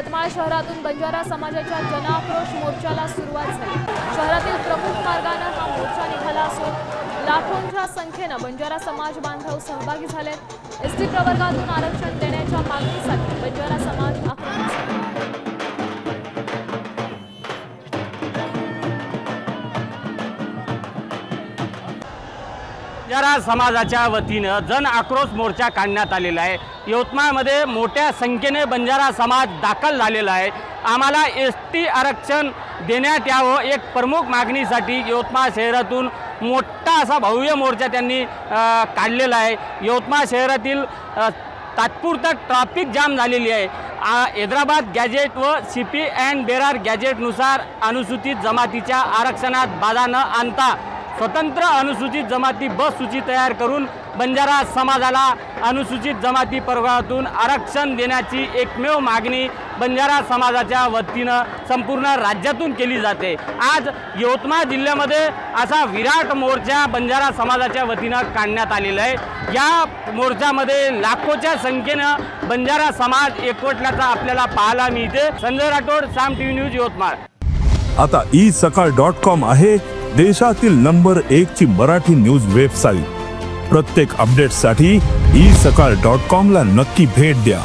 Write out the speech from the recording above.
यवतमाळ शहरातून बंजारा समाजाच्या जनाक्रोश मोर्चाला सुरुवात झाली। शहरातील प्रमुख मार्गाने हा मोर्चा निघाला असून लाखोंच्या संख्येने बंजारा समाज बांधव सहभागी झालेत। एसटी प्रवर्गातून आरक्षण देण्याच्या मागणीसाठी बंजारा समाज आक्रमक झाला। बंजारा समाजाच्या वतीने जन आक्रोश मोर्चा काढण्यात आलेला आहे। यवतमाळमध्ये मोठ्या संख्येने बंजारा समाज दाखल झालेला आहे। आम्हाला एसटी आरक्षण देण्यात यावं एक प्रमुख मागणीसाठी यवतमाळ शहरातून मोठा असा भव्य मोर्चा त्यांनी काढलेला आहे। यवतमाळ शहरातील तात्पुरता ट्रॅफिक जाम झालेली आहे। हैदराबाद गॅजेट व सीपी अँड बेरार गॅजेटनुसार अनुसूचित जमातीच्या आरक्षणात बाधा न आणता स्वतंत्र अनुसूचित जमाती बस सूची तयार करून बंजारा समाजाला अनुसूचित जमाती प्रवर्गातून आरक्षण देण्याची एकमेव मागणी बंजारा समाजाच्या वतीने संपूर्ण राज्यातून केली जाते। आज यवतमाळ जिल्ह्यामध्ये असा विराट मोर्चा बंजारा समाजाच्या वतीने काढण्यात आलेला आहे। या मोर्चामध्ये लाखोच्या संख्येने बंजारा समाज एकवटल्याचा आपल्याला पाहायला मिळते। संजय राठोड, साम टीव्ही न्यूज, यवतमाळ। आता isakal.com आहे देशातील नंबर 1 ची मराठी न्यूज वेबसाईट। प्रत्येक अपडेटसाठी isakal.com ला नक्की भेट द्या।